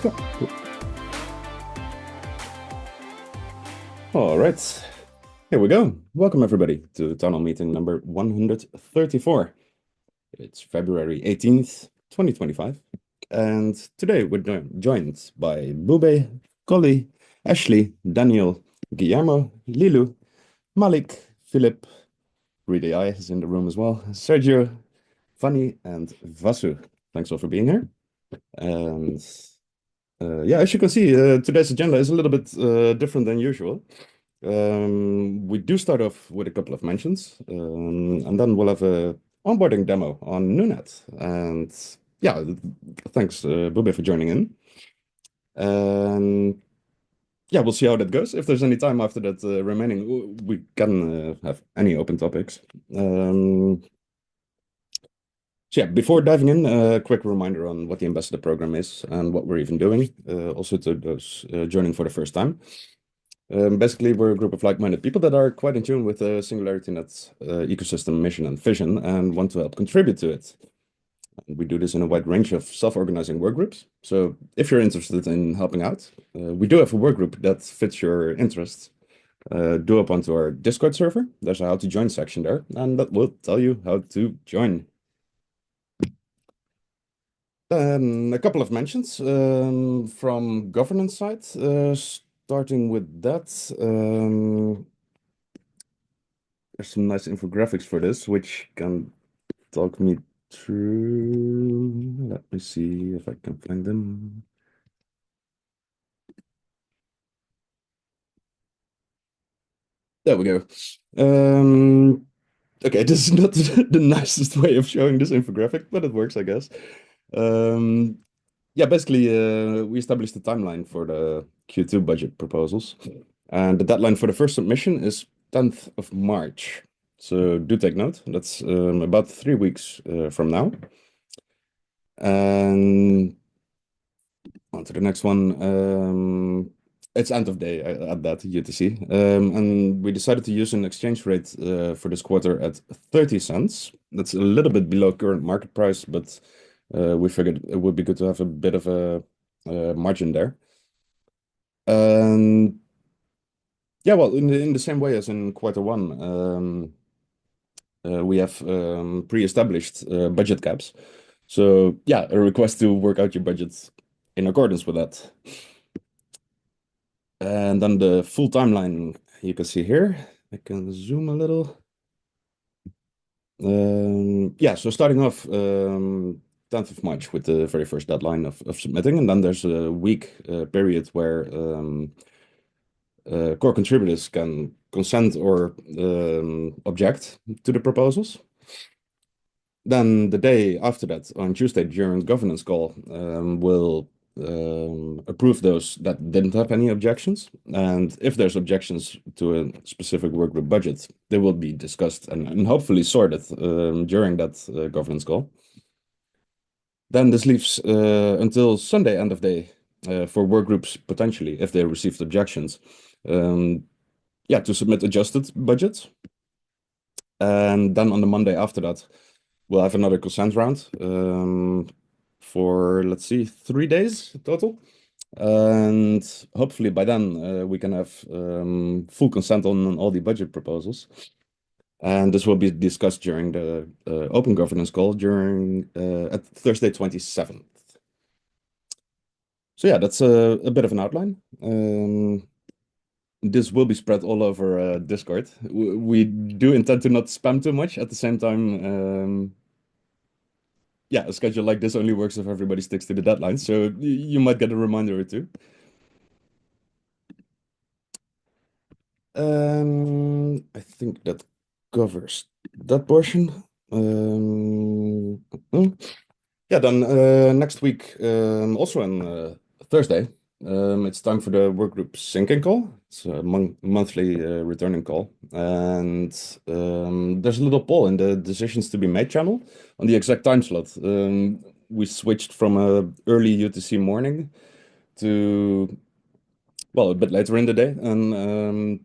Yeah, cool. All right, here we go. Welcome everybody to tunnel meeting number 134. It's February 18th, 2025. And today we're joined by Bube, Colly, Ashley, Daniel, Guillermo, Lilu, Malik, Philip, Reedy Eye is in the room as well, Sergio, Fanny, and Vasu. Thanks all for being here. And yeah, as you can see, today's agenda is a little bit different than usual. We do start off with a couple of mentions, and then we'll have a onboarding demo on Nunet. And yeah, thanks, Bube, for joining in. And yeah, we'll see how that goes. If there's any time after that remaining, we can have any open topics. So yeah, before diving in, a quick reminder on what the ambassador program is and what we're even doing. Also to those joining for the first time. Basically, we're a group of like-minded people that are quite in tune with the Singularity Net's ecosystem mission and vision and want to help contribute to it. And we do this in a wide range of self-organizing work groups. So if you're interested in helping out, we do have a work group that fits your interests. Do up onto our Discord server. There's a how to join section there, and that will tell you how to join. A couple of mentions from governance side. Starting with that, there's some nice infographics for this, which can talk me through. Let me see if I can find them. There we go. Okay, this is not the nicest way of showing this infographic, but it works, I guess. Yeah, basically, we established the timeline for the Q2 budget proposals, and the deadline for the first submission is 10th of March. So do take note. That's about 3 weeks from now. And on to the next one. It's end of day at that UTC. And we decided to use an exchange rate for this quarter at 30 cents. That's a little bit below current market price, but we figured it would be good to have a bit of a margin there. And yeah, well, in the same way as in quarter one, we have pre-established budget caps. So yeah, a request to work out your budgets in accordance with that. And then the full timeline you can see here. I can zoom a little. Yeah, so starting off 10th of March with the very first deadline of submitting, and then there's a week period where core contributors can consent or object to the proposals. Then the day after that, on Tuesday during governance call, we'll approve those that didn't have any objections. And if there's objections to a specific workgroup budget, they will be discussed and hopefully sorted during that governance call. Then this leaves until Sunday end of day for workgroups potentially, if they received objections, yeah, to submit adjusted budgets. And then on the Monday after that, we'll have another consent round for, let's see, 3 days total. And hopefully by then we can have full consent on all the budget proposals. And this will be discussed during the open governance call during at Thursday 27th. So yeah, that's a bit of an outline. This will be spread all over Discord. We do intend to not spam too much. At the same time, yeah, a schedule like this only works if everybody sticks to the deadline. So you might get a reminder or two. I think that covers that portion. Yeah, then next week, also on Thursday, it's time for the workgroup syncing call. It's a monthly returning call. And there's a little poll in the decisions to be made channel on the exact time slot. We switched from a early UTC morning to, well, a bit later in the day. And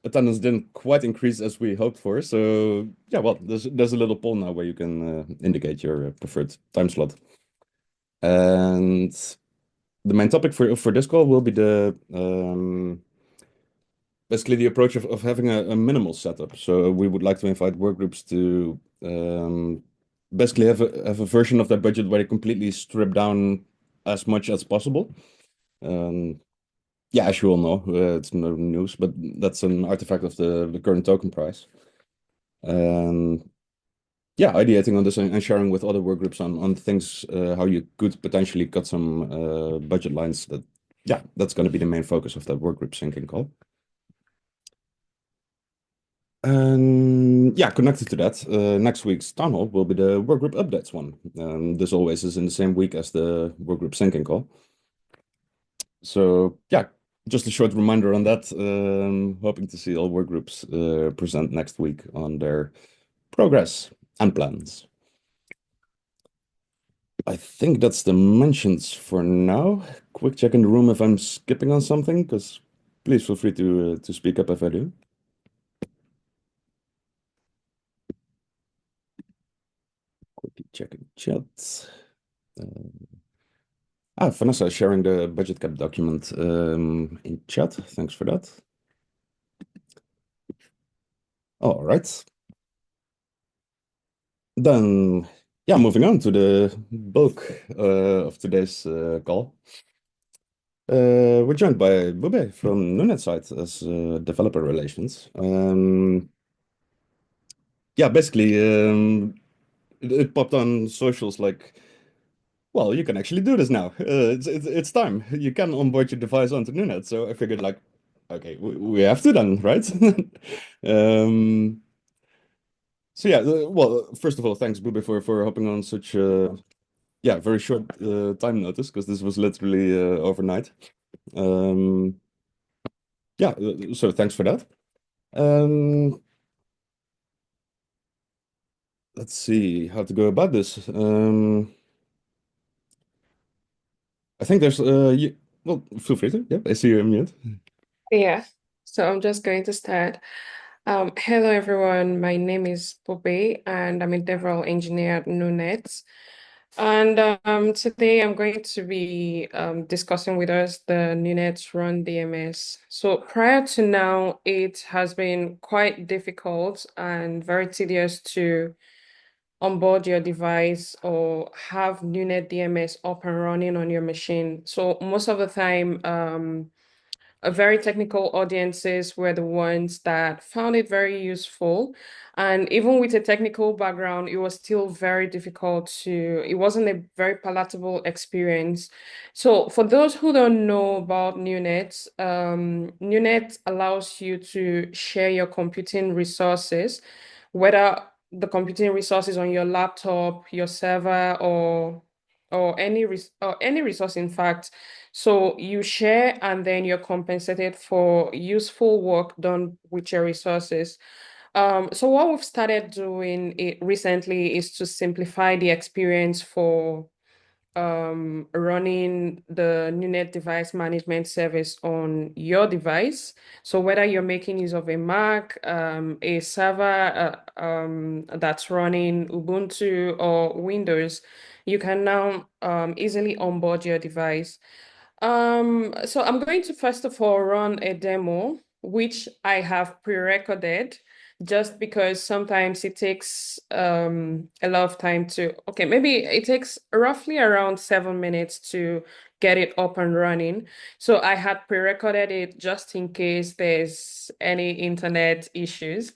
attendance didn't quite increase as we hoped for. So yeah, well, there's a little poll now where you can indicate your preferred time slot. And the main topic for this call will be the basically the approach of having a minimal setup. So we would like to invite work groups to basically have a version of their budget where they completely strip down as much as possible. Um, yeah, as you all know, it's no news, but that's an artifact of the current token price. Um, yeah, ideating on this and sharing with other work groups on things how you could potentially cut some budget lines. That's going to be the main focus of that work group syncing call. And yeah, connected to that, next week's town hall will be the work group updates one. This always is in the same week as the work group syncing call. So yeah, just a short reminder on that. Hoping to see all work groups present next week on their progress and plans. I think that's the mentions for now. Quick check in the room if I'm skipping on something, because please feel free to speak up if I do. Quickly checking chat. Vanessa is sharing the budget cap document in chat. Thanks for that. All right. Then, yeah, moving on to the bulk of today's call. We're joined by Bube from Nunet side as developer relations. Yeah, basically, it popped on socials like, well, you can actually do this now. It's time. You can onboard your device onto Nunet. So I figured, like, okay, we have to then, right? Um, so yeah, well, first of all, thanks, Bube, for hopping on such yeah, very short time notice because this was literally overnight. Um, yeah, so thanks for that. Um, let's see how to go about this. I think there's well, feel free to. Yeah, I see you're mute. Yeah, so I'm just going to start. Hello everyone, my name is Pope and I'm a DevRel engineer at Nunet. And today I'm going to be discussing with us the Nunet Run DMS. So prior to now, it has been quite difficult and very tedious to onboard your device or have Nunet DMS up and running on your machine. So most of the time, very technical audiences were the ones that found it very useful. And even with a technical background, it was still very difficult it wasn't a very palatable experience. So for those who don't know about Nunet, Nunet allows you to share your computing resources, whether the computing resources on your laptop, your server, or any resource, in fact. So you share and then you're compensated for useful work done with your resources. So what we've started doing recently is to simplify the experience for running the Nunet device management service on your device. So whether you're making use of a Mac, a server that's running Ubuntu or Windows, you can now easily onboard your device. So I'm going to first of all run a demo, which I have pre-recorded just because sometimes it takes a lot of time okay, maybe it takes roughly around 7 minutes to get it up and running. So I had pre-recorded it just in case there's any internet issues.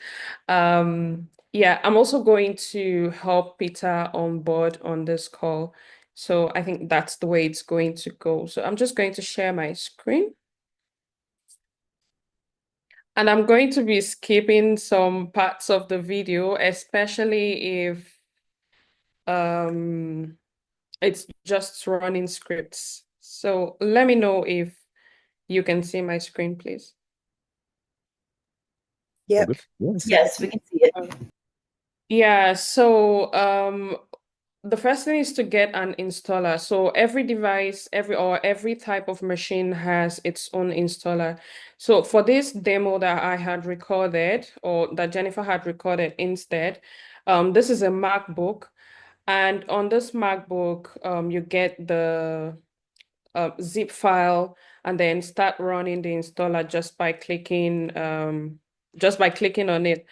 Yeah, I'm also going to help Peter on board on this call. So I think that's the way it's going to go. So I'm just going to share my screen. And I'm going to be skipping some parts of the video, especially if um, it's just running scripts. So let me know if you can see my screen, please. All Yep. good? Yes. Yes, we can see it. Yeah, so the first thing is to get an installer. So every device, every type of machine has its own installer. So for this demo that I had recorded, or that Jennifer had recorded instead, this is a MacBook. And on this MacBook, you get zip file and then start running the installer just by clicking on it.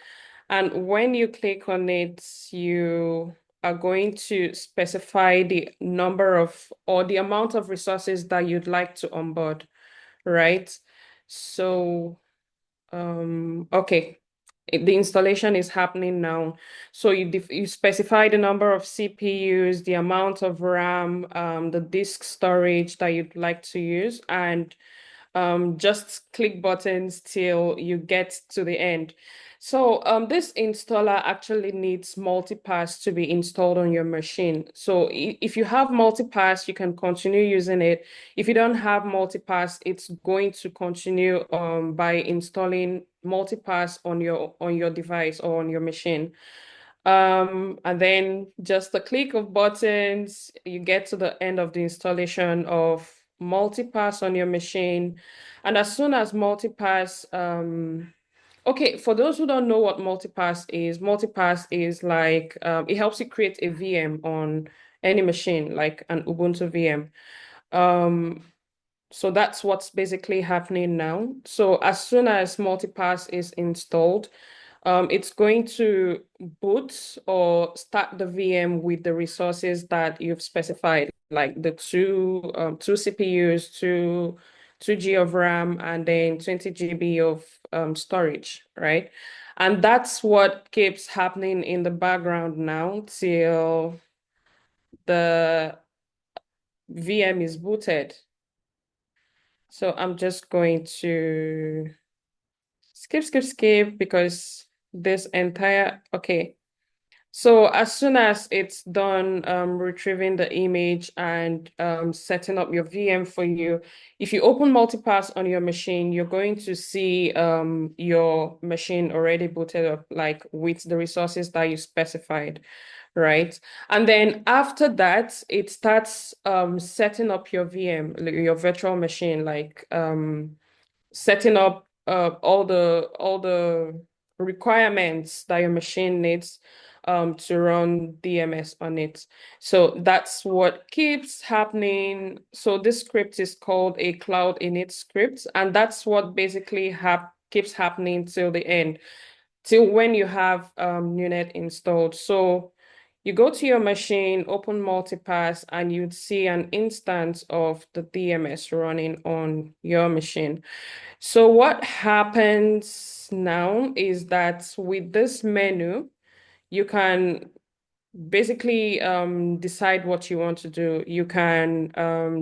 And when you click on it, you are going to specify the number of or the amount of resources that you'd like to onboard, right? So, okay, the installation is happening now. So you specify the number of CPUs, the amount of RAM, the disk storage that you'd like to use, and just click buttons till you get to the end. So this installer actually needs Multipass to be installed on your machine. So if you have Multipass, you can continue using it. If you don't have Multipass, it's going to continue by installing Multipass on your device or on your machine. And then just a click of buttons, you get to the end of the installation of Multipass on your machine. And as soon as Multipass, okay, for those who don't know what Multipass is like, it helps you create a VM on any machine, like an Ubuntu VM. Um, so that's what's basically happening now. So as soon as Multipass is installed, it's going to boot or start the VM with the resources that you've specified, like the two CPUs, two G of RAM, and then 20 GB of storage, right? And that's what keeps happening in the background now till the VM is booted. So I'm just going to skip because this entire, okay. So as soon as it's done retrieving the image and setting up your VM for you, if you open Multipass on your machine, you're going to see your machine already booted up, like with the resources that you specified, right? And then after that, it starts setting up your VM, your virtual machine, like setting up all the requirements that your machine needs to run DMS on it. So that's what keeps happening. So this script is called a cloud init script, and that's what basically keeps happening till the end, till when you have Nunet installed. So you go to your machine, open Multipass, and you'd see an instance of the DMS running on your machine. So what happens now is that with this menu, you can basically decide what you want to do. You can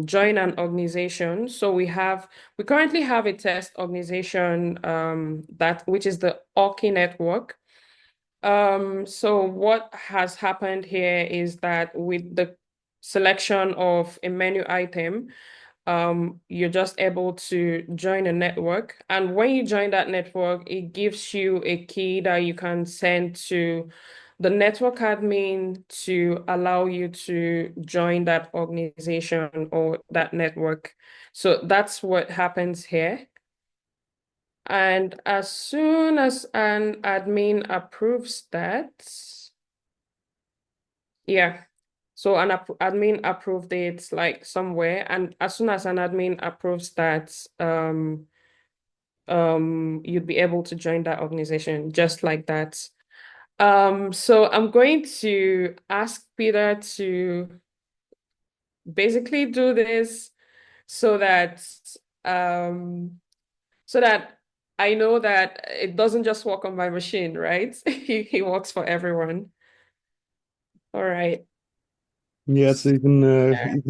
join an organization. So we currently have a test organization that which is the Oki network. So what has happened here is that with the selection of a menu item, you're just able to join a network. And when you join that network, it gives you a key that you can send to the network admin to allow you to join that organization or that network. So that's what happens here. And as soon as an admin approves that, yeah. So an admin approved it like somewhere, and as soon as an admin approves that, you'd be able to join that organization just like that. So I'm going to ask Peter to basically do this so that um so that I know that it doesn't just work on my machine, right? He works for everyone. All right. Yeah, so you can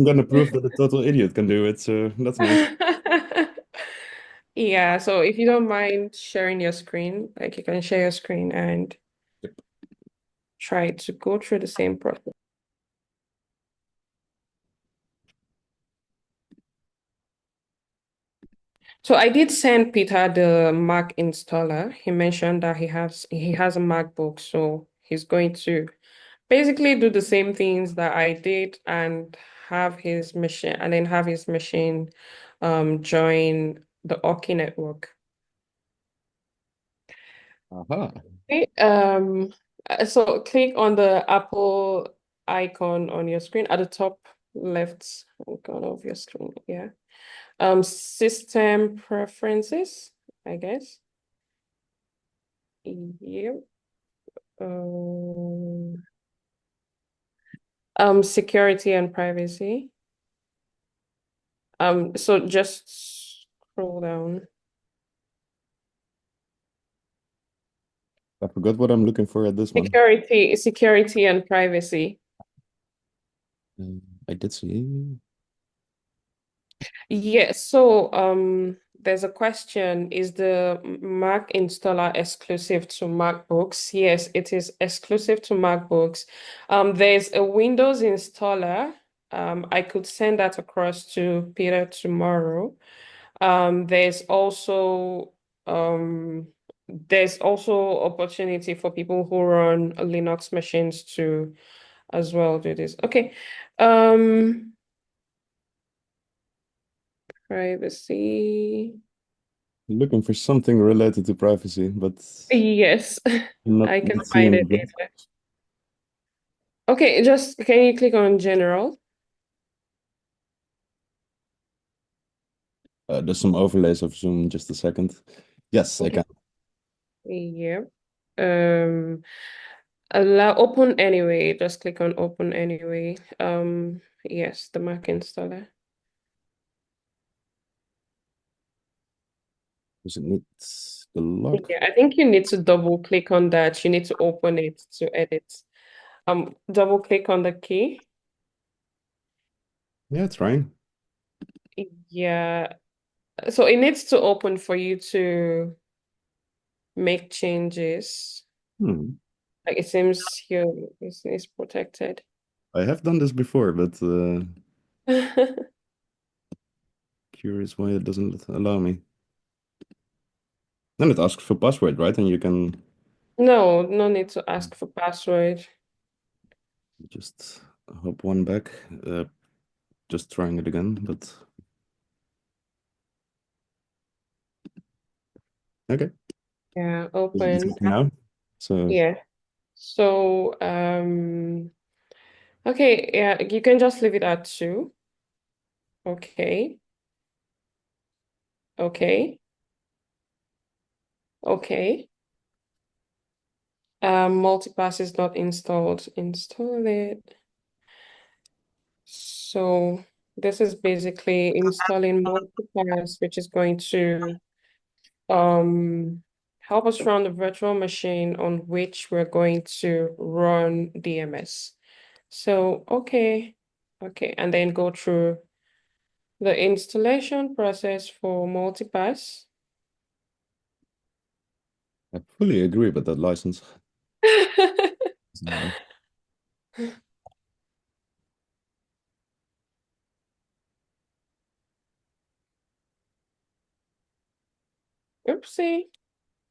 get a proof that a total idiot can do it, so that's nice. Yeah, so if you don't mind sharing your screen, like you can share your screen and try to go through the same process. So I did send Peter the Mac installer. He mentioned that he has a MacBook, so he's going to basically do the same things that I did and have his machine join the Oki network. Aha. Okay, so click on the Apple icon on your screen at the top. left corner of your screen. Yeah. System preferences, I guess. Yep. Security and privacy. So just scroll down. I forgot what I'm looking for at this one. Security and privacy. I did see. Yeah, so there's a question, is the Mac installer exclusive to MacBooks? Yes, it is exclusive to MacBooks. There's a Windows installer. I could send that across to Peter tomorrow. There's also um there's also opportunity for people who run Linux machines to as well do this. Okay. Um, Privacy. Looking for something related to privacy, but Yes, I'm not, I can not find seeing it it yet. later. Okay, just can you click on general? There's some overlays of Zoom, just a second. Yes, I Okay. can. Yeah. Um, Allow open anyway. Just click on open anyway. Yes, the Mac installer. Does it need the lock? Yeah, I think you need to double click on that. You need to open it to edit. Double click on the key. Yeah, trying. Yeah. So it needs to open for you to make changes. Hmm. Like it seems here is protected. I have done this before, but curious why it doesn't allow me. Then it asks for password, right? And you can No, no need to ask for password. just hop one back. Just trying it again, but okay. Yeah, It's open. working now. So Yeah. So, okay, yeah, you can just leave it at 2. Okay. Okay. Okay. Multipass is not installed. Install it. So this is basically installing Multipass, which is going to um help us run the virtual machine on which we're going to run DMS. So, okay, and then go through the installation process for Multipass. I fully agree with that license. So, Oopsie.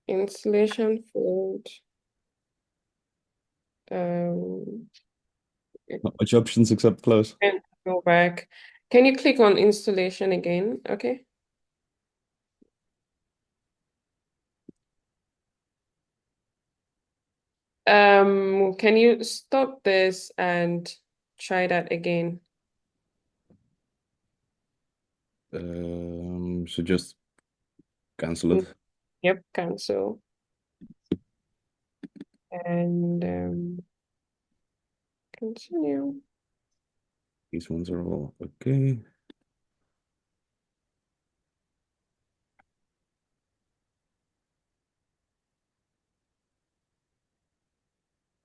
Installation failed. Um, not much options except close. and go back. Can you click on installation again? Okay. Can you stop this and try that again? So just cancel Mm, it. Yep, cancel. And continue. These ones are all okay.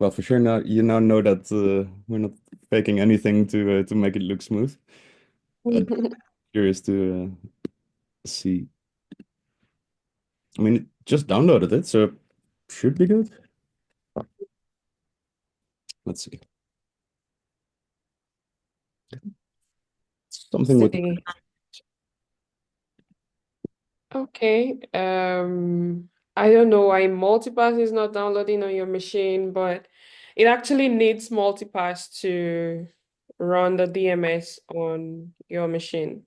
Well, for sure now you now know that we're not faking anything to make it look smooth. Curious to see. I mean, it just downloaded it, so should be good. Let's see. Something with See. Okay. I don't know why Multipass is not downloading on your machine, but it actually needs Multipass to run the DMS on your machine.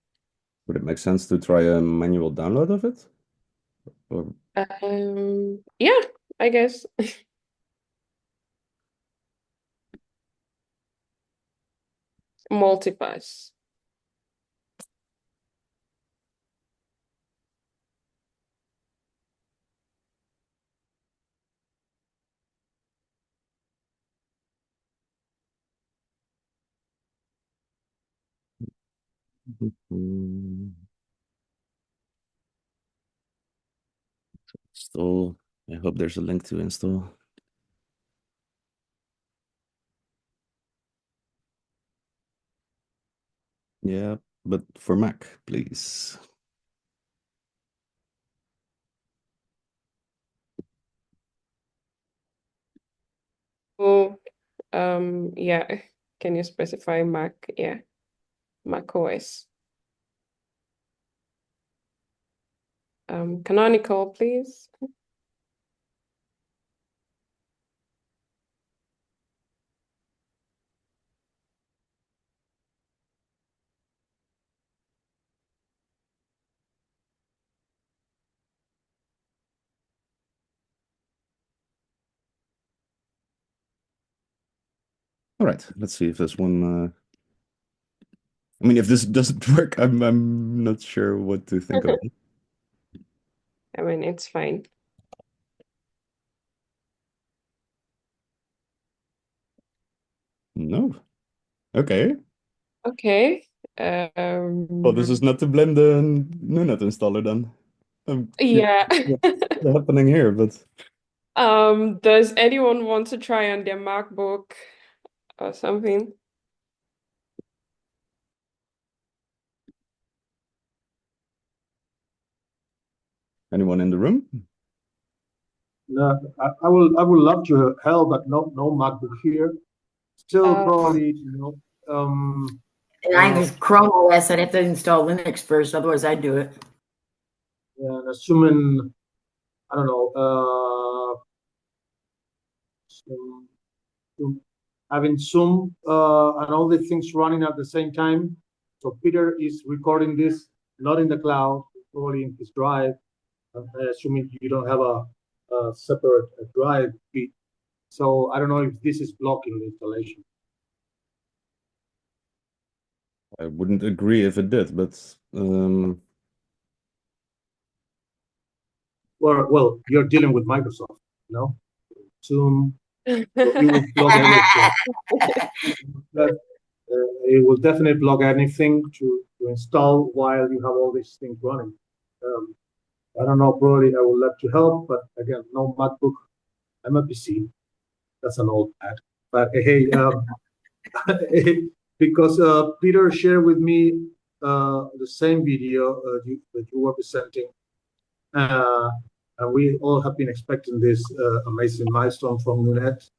would it make sense to try a manual download of it? Or Yeah, I guess. Multipass. Install. I hope there's a link to install. Yeah, but for Mac, please. Oh, yeah. Can you specify Mac? Yeah, Mac OS. Canonical, please. All right, let's see if this one. I mean, if this doesn't work, I'm not sure what to think of it. I mean, it's fine. No. Okay. Okay. Well, this is not to blame the Nunet installer then. I'm curious Yeah. what's happening here, but Does anyone want to try on their MacBook or something? anyone in the room? No, I would love to help, but no MacBook here. Still probably, And I use Chrome OS. I'd have to install Linux first, otherwise I'd do it. and assuming, I don't know, having Zoom and all the things running at the same time. So Peter is recording this not in the cloud, probably in his drive. Assuming you don't have a separate drive feed. So I don't know if this is blocking the installation. I wouldn't agree if it did, but Well, you're dealing with Microsoft, no? Zoom, it will block anything. It will definitely block anything to install while you have all these things running. I don't know, probably I would love to help, but again, no MacBook. I'm a PC. That's an old ad. But hey, because Peter shared with me the same video that you were presenting, and we all have been expecting this amazing milestone from Nunet,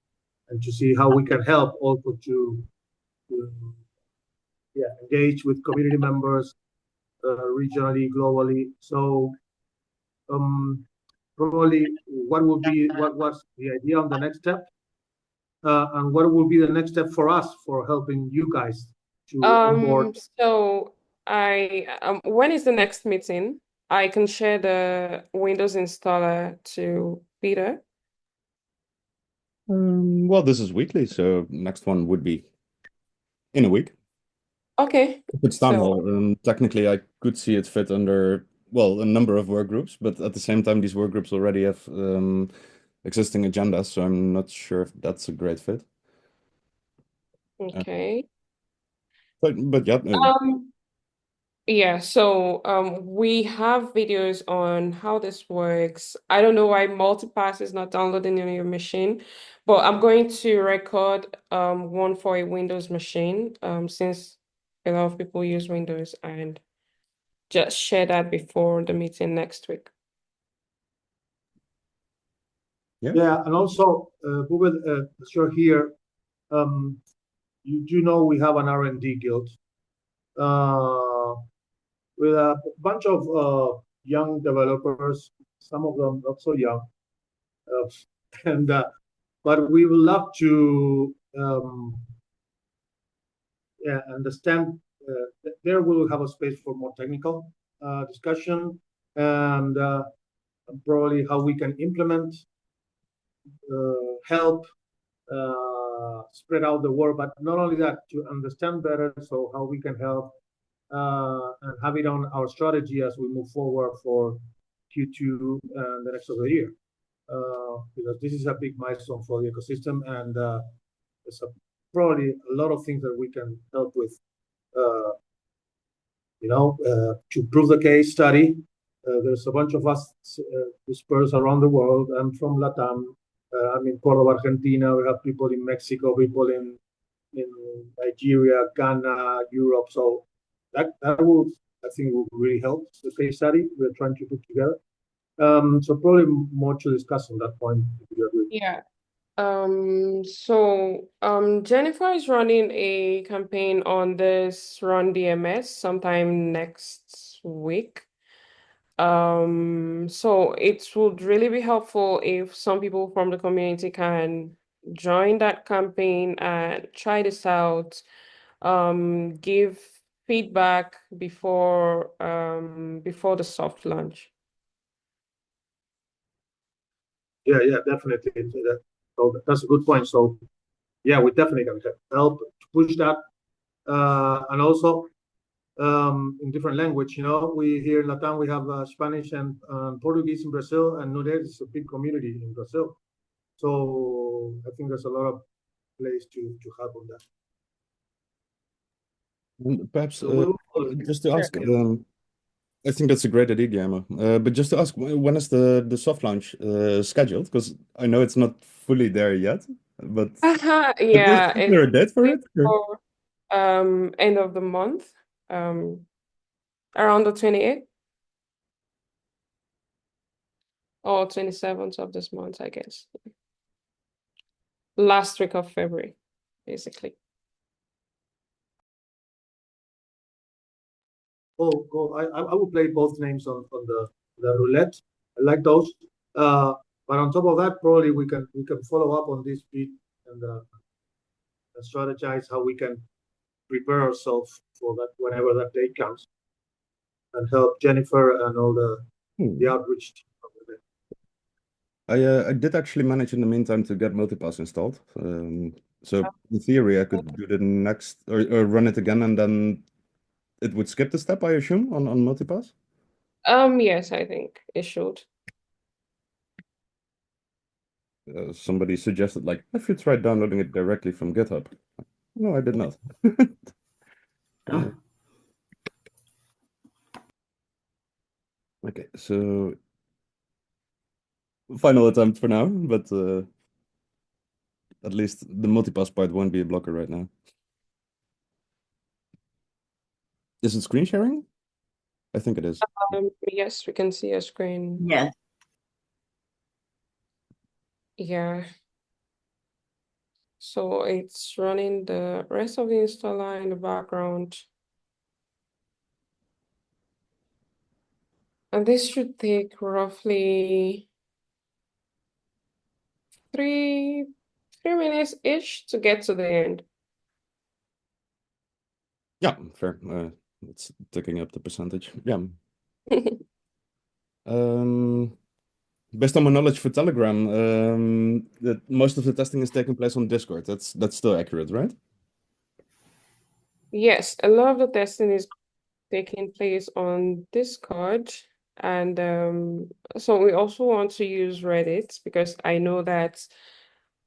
and to see how we can help also to engage with community members regionally, globally. So probably what was the idea on the next step, and what will be the next step for us for helping you guys to onboard. So when is the next meeting? I can share the Windows installer to Peter. well, this is weekly, so next one would be in a week. Okay. If it's town hall, technically I could see it fit under, well, a number of work groups, but at the same time, these work groups already have existing agendas, so I'm not sure if that's a great fit. Okay. But yeah, Yeah, so we have videos on how this works. I don't know why Multipass is not downloading on your machine, but I'm going to record one for a Windows machine since a lot of people use Windows, and just share that before the meeting next week. Yeah, and also, as you're here, you do know we have an R&D guild with a bunch of young developers, some of them not so young, and but we would love to understand. There we will have a space for more technical discussion and probably how we can implement, help spread out the work, but not only that, to understand better so how we can help and have it on our strategy as we move forward for Q2 and the rest of the year. Because this is a big milestone for the ecosystem, and there's probably a lot of things that we can help with. To prove the case study, there's a bunch of us dispersed around the world. I'm from Latam. I'm in Córdoba, Argentina. We have people in Mexico, people in Nigeria, Ghana, Europe. So that will, I think, will really help the case study we're trying to put together. So probably more to discuss on that point, if you agree. Yeah. Jennifer is running a campaign on this Run DMS sometime next week. So it would really be helpful if some people from the community can join that campaign and try this out, give feedback before the soft launch. Yeah, definitely. So that's a good point. So yeah, we definitely can help to push that, and also in different language. We here in Latam we have Spanish and Portuguese in Brazil, and Nunet is a big community in Brazil. So I think there's a lot of place to help on that. And perhaps So just to ask, Sure. I think that's a great idea, Guillermo. But just to ask, when is the soft launch scheduled? Because I know it's not fully there yet, but Yeah, is there a date for it? for end of the month, around the 28th or 27th of this month, I guess. Last week of February, basically. I will play both names on the roulette. I like those. But on top of that, probably we can follow up on this bit and strategize how we can prepare ourselves for that whenever that day comes, and help Jennifer and all the outreach team. I did actually manage in the meantime to get Multipass installed. So in theory, I could do the next or run it again, and then it would skip the step, I assume, on Multipass. Yes, I think it should. Somebody suggested, like, if you tried downloading it directly from GitHub. No, I did not. Okay, so final attempt for now, but at least the Multipass part won't be a blocker right now. Is it screen sharing? I think it is. Yes, we can see a screen. Yes. Yeah. So it's running the rest of the installer in the background. And this should take roughly 3 minutes-ish to get to the end. Yeah, fair. It's ticking up the percentage. Yeah. Based on my knowledge for Telegram, that most of the testing is taking place on Discord. That's still accurate, right? Yes, a lot of the testing is taking place on Discord. And so we also want to use Reddit, because I know that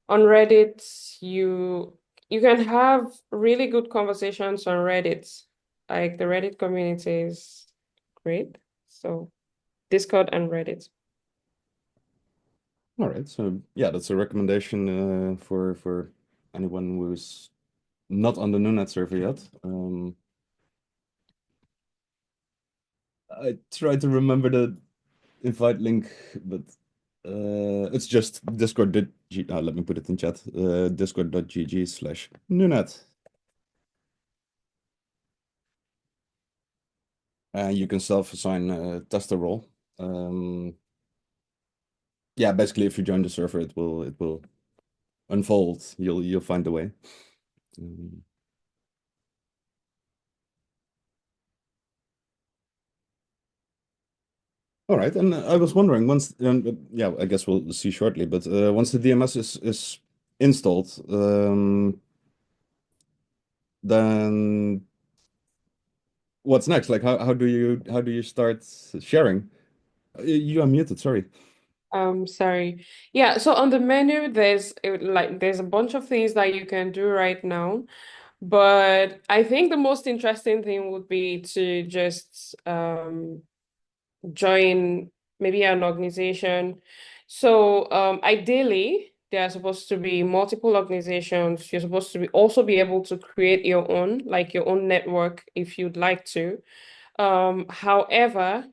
on Reddit you can have really good conversations on Reddit. Like the Reddit community is great. So Discord and Reddit. All right. So yeah, that's a recommendation for anyone who's not on the Nunet server yet. I tried to remember the invite link, but it's just discord.gg. Let me put it in chat. Discord.gg/Nunet. And you can self-assign a tester role. Yeah, basically, if you join the server, it will unfold. You'll find the way. All right, and I was wondering once, yeah, I guess we'll see shortly, but once the DMS is installed, then what's next? Like how do you start sharing? You are muted, sorry. Sorry. Yeah, so on the menu, there's a bunch of things that you can do right now. But I think the most interesting thing would be to just join maybe an organization. So ideally, there are supposed to be multiple organizations. You're supposed to also be able to create your own, like your own network if you'd like to. However,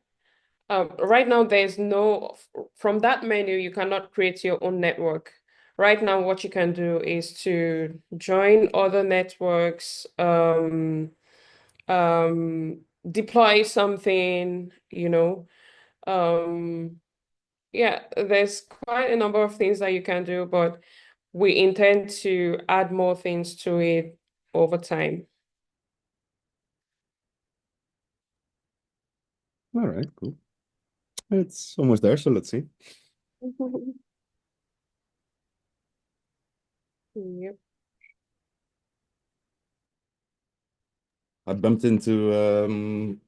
right now there's no, from that menu, you cannot create your own network. Right now, what you can do is to join other networks, deploy something, yeah, there's quite a number of things that you can do, but we intend to add more things to it over time. All right, cool. It's almost there, so let's see. Yep. I bumped into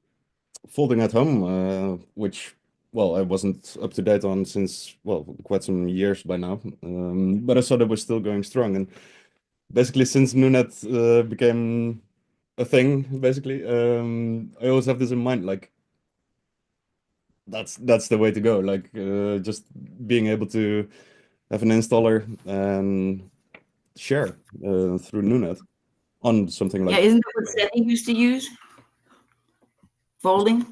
folding at home, which, well, I wasn't up to date on since, well, quite some years by now. But I saw that was still going strong. And basically, since Nunet became a thing, basically, I always have this in mind, like, that's the way to go. Like, just being able to have an installer and share through Nunet on something Yeah, like. isn't that what Seti used to use? Folding?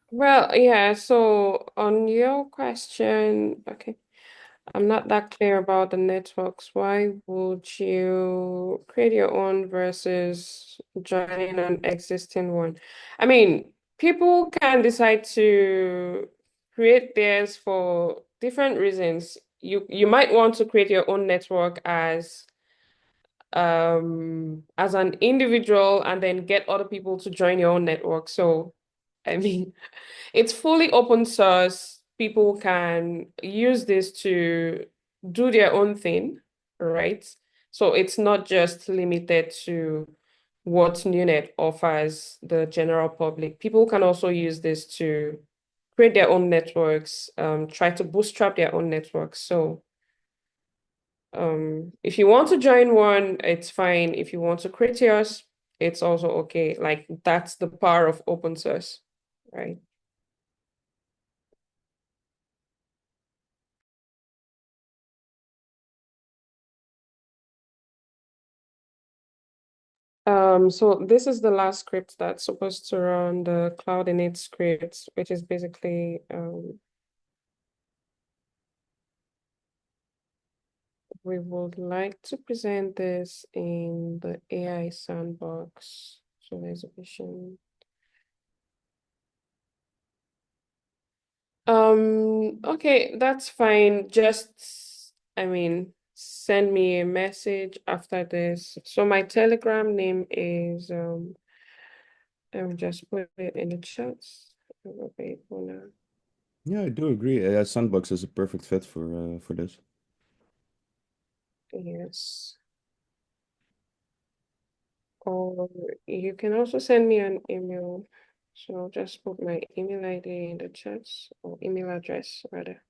Well, yeah, so on your question, okay, I'm not that clear about the networks. Why would you create your own versus joining an existing one? I mean, people can decide to create theirs for different reasons. You might want to create your own network as an individual and then get other people to join your own network. So, I mean, it's fully open source. People can use this to do their own thing, right? So it's not just limited to what Nunet offers the general public. People can also use this to create their own networks, try to bootstrap their own networks. So if you want to join one, it's fine. If you want to create yours, it's also okay. Like that's the power of open source, right? So this is the last script that's supposed to run the cloud init script, which is basically we would like to present this in the AI sandbox. So there's a vision. Okay, that's fine. Just, I mean, send me a message after this. So my Telegram name is I'll just put it in the chat. Wait for now. Yeah, I do agree. AI Sandbox is a perfect fit for this. Yes. Or you can also send me an email. So I'll just put my email ID in the chat, or email address rather.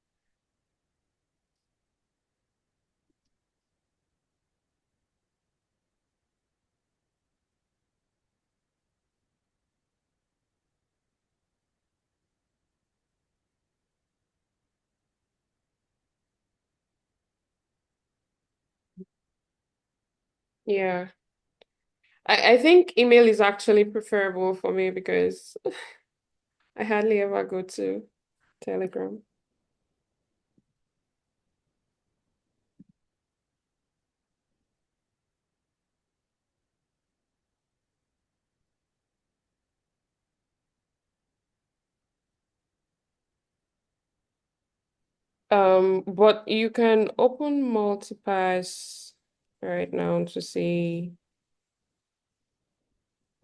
Yeah. I think email is actually preferable for me because I hardly ever go to Telegram. But you can open Multipass right now to see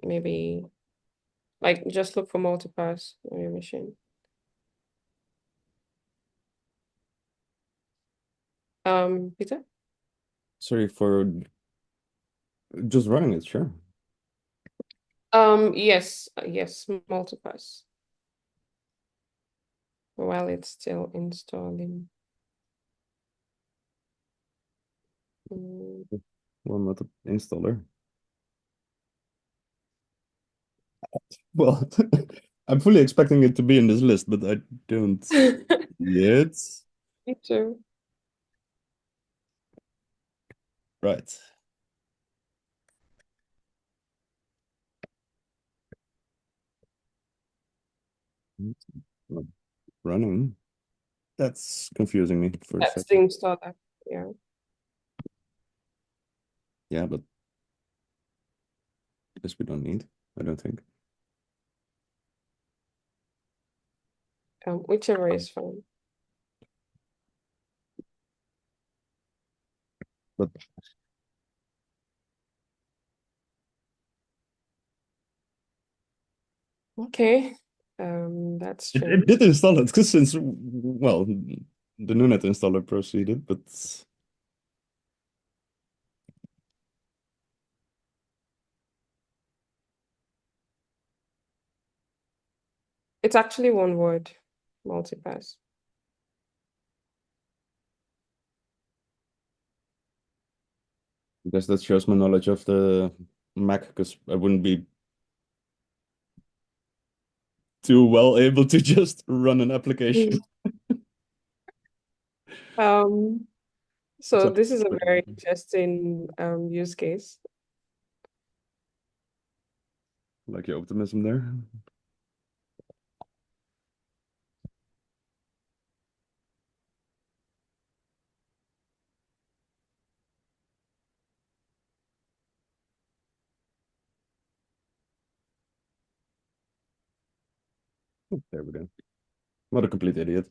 maybe like just look for Multipass on your machine. Peter? Sorry for just running it, sure. Yes, Multipass. While it's still installing. Well, not the installer. Well, I'm fully expecting it to be in this list, but I don't see it. Me too. Right. Not running. That's confusing me for a That's the second. installer. Yeah. Yeah, but this we don't need, I don't think. Whichever is fine. But Okay. That's it strange. did install it since, well, the Nunet installer proceeded, but It's actually one word, Multipass. I guess that shows my knowledge of the Mac, because I wouldn't be too well able to just run an application. So Except this is a very interesting use case. like your optimism there. There we go. Not a complete idiot.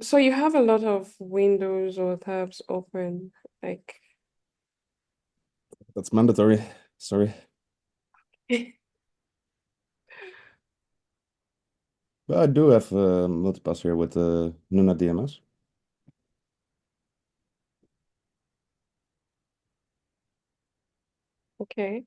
So you have a lot of windows or tabs open, like That's mandatory. Sorry. But I do have Multipass here with Nunet DMS. okay.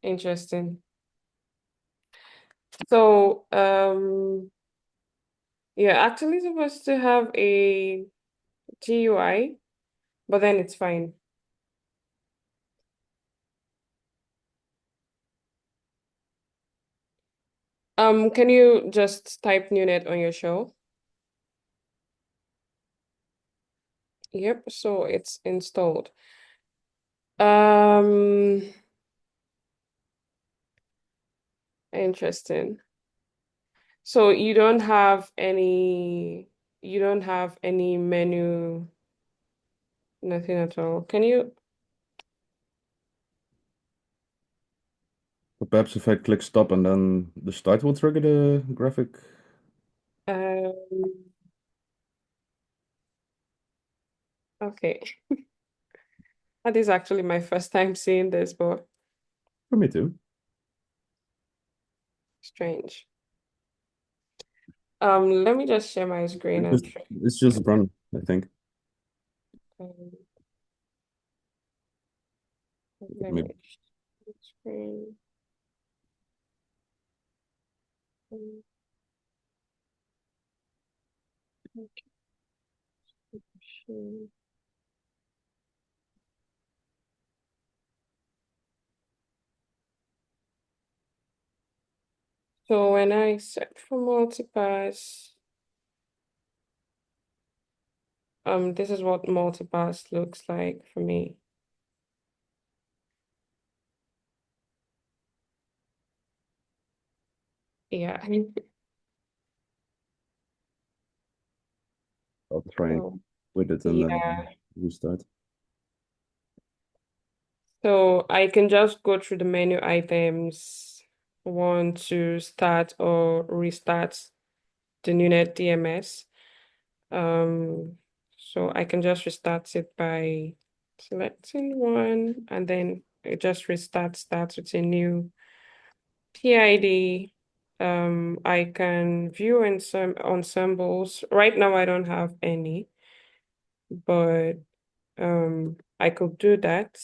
Interesting. So, you're actually supposed to have a GUI, but then it's fine. Can you just type Nunet on your show? Yep, so it's installed. Interesting. So you don't have any menu, nothing at all. Can you But perhaps if I click stop and then the start will trigger the graphic. um okay. That is actually my first time seeing this, but For me too. strange. Let me just share my screen and try. It's just run, I think. Um, let me Maybe. share screen. Um, okay. So when I search for multipass, this is what multipass looks like for me. Yeah. I'll try and So, with it and then yeah. restart. So I can just go through the menu items, want to start or restart the Nunet DMS. So I can just restart it by selecting one, and then it just restarts that with a new PID. I can view ensembles. Right now I don't have any, but I could do that.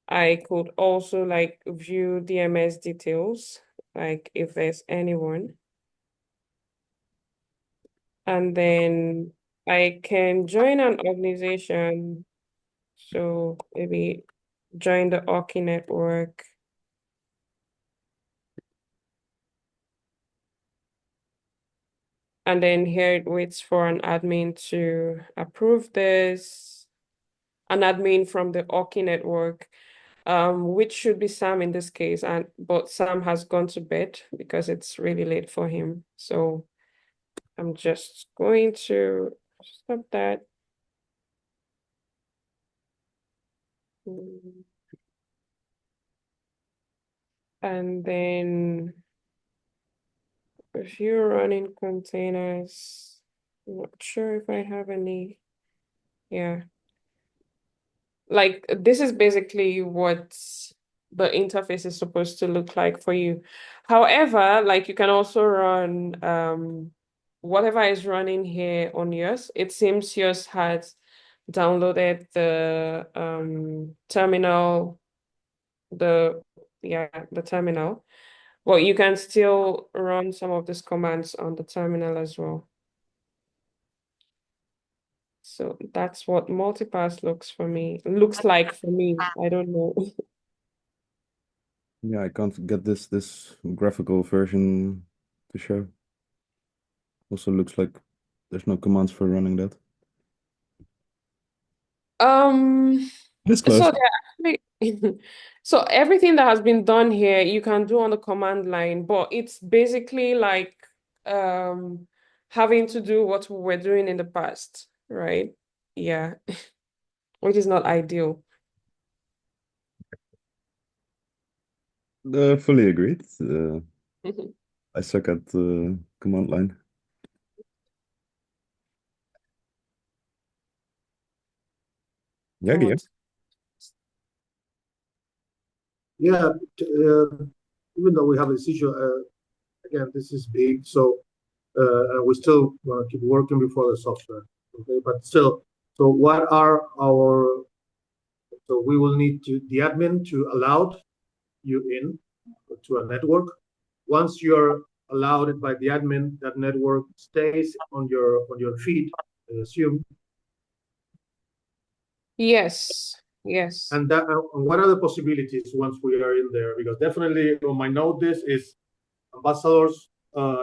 I could also like view DMS details, like if there's anyone. And then I can join an organization. So maybe join the Orki network. And then here it waits for an admin to approve this. An admin from the Orki network, which should be Sam in this case, but Sam has gone to bed because it's really late for him. So I'm just going to stop that. And then if you're running containers, I'm not sure if I have any. Yeah. Like this is basically what the interface is supposed to look like for you. However, like you can also run whatever is running here on yours. It seems yours has downloaded the terminal, the terminal. Well, you can still run some of these commands on the terminal as well. So that's what multipass looks like for me. I don't know. Yeah, I can't get this graphical version to show. Also looks like there's no commands for running that. So This close. there actually, so everything that has been done here, you can do on the command line, but it's basically like having to do what we were doing in the past, right? Yeah, which is not ideal. Fully agreed. I suck at command line. Yeah, Guillaume. Yeah, even though we have this issue, again, this is big, so and we still want to keep working before the software. Okay, but still, so what are our? So we will need the admin to allow you in to a network. Once you're allowed it by the admin, that network stays on your feed, I assume. Yes, yes. And that and what are the possibilities once we are in there? Because definitely on my note, this is ambassadors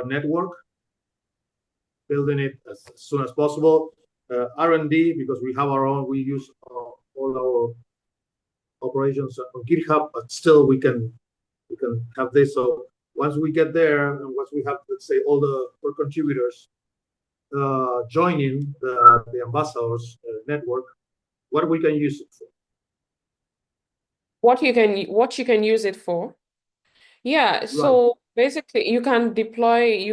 network, building it as soon as possible. R&D, because we have our own, we use all our operations on GitHub, but still we can have this. So once we get there, and once we have, let's say, all the contributors joining the ambassadors network, what we can use it for? What you can use it for? Yeah, so basically you can deploy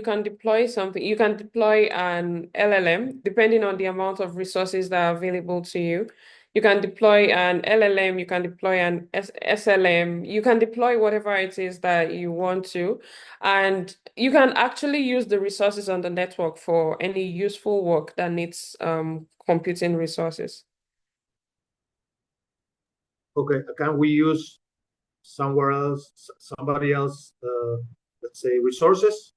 something. You can deploy an LLM depending on the amount of resources that are available to you. You can deploy an LLM, you can deploy an SLM, you can deploy whatever it is that you want to. And you can actually use the resources on the network for any useful work that needs computing resources. Okay, can we use somewhere else, somebody else, let's say resources?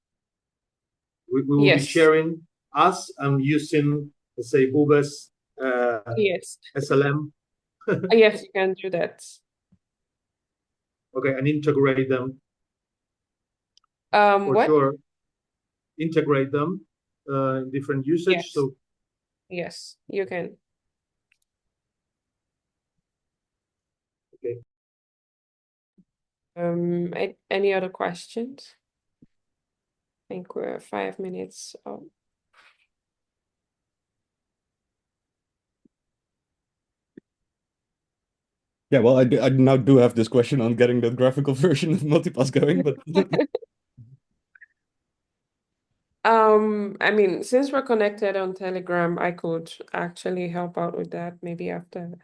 We will be Yes. sharing us and using, let's say, Bube's Yes. SLM. Yes, you can do that. Okay, and integrate them. For What? sure. Integrate them in different usage. Yes. So Yes, you can. okay. Any other questions? I think we're 5 minutes up. Yeah, well, I now do have this question on getting the graphical version of Multipass going, but I mean, since we're connected on Telegram, I could actually help out with that maybe after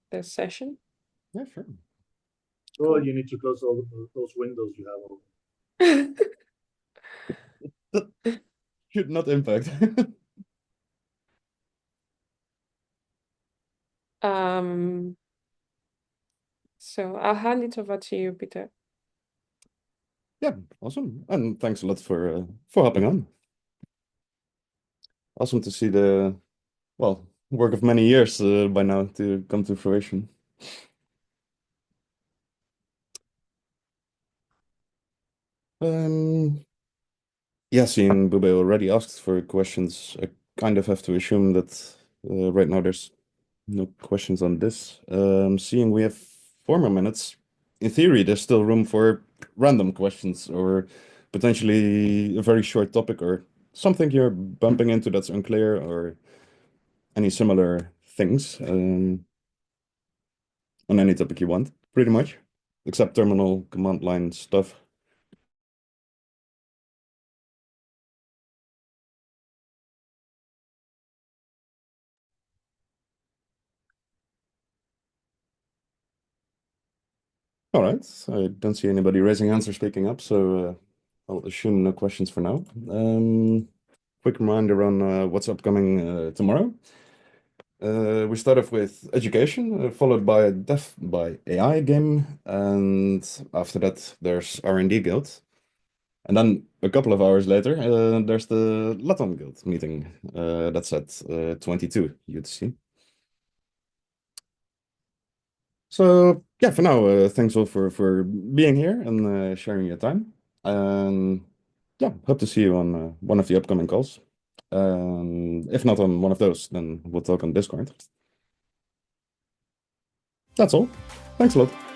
the session. Yeah, sure. Well, you need to close all those windows you have open. That should not impact. So I'll hand it over to you, Peter. Yeah, awesome. And thanks a lot for hopping on. Awesome to see the, well, work of many years by now to come to fruition. Yeah, seeing Bube already asked for questions, I kind of have to assume that right now there's no questions on this. Seeing we have 4 more minutes, in theory, there's still room for random questions or potentially a very short topic or something you're bumping into that's unclear or any similar things on any topic you want, pretty much, except terminal command line stuff. All right, I don't see anybody raising hands or speaking up, so I'll assume no questions for now. Quick reminder on what's upcoming tomorrow. We start off with education, followed by a Death by AI game, and after that there's R&D Guild. And then a couple of hours later, there's the Latam Guild meeting. That's at 22 UTC. So yeah, for now, thanks all for being here and sharing your time. Yeah, hope to see you on one of the upcoming calls. If not on one of those, then we'll talk on Discord. That's all. Thanks a lot.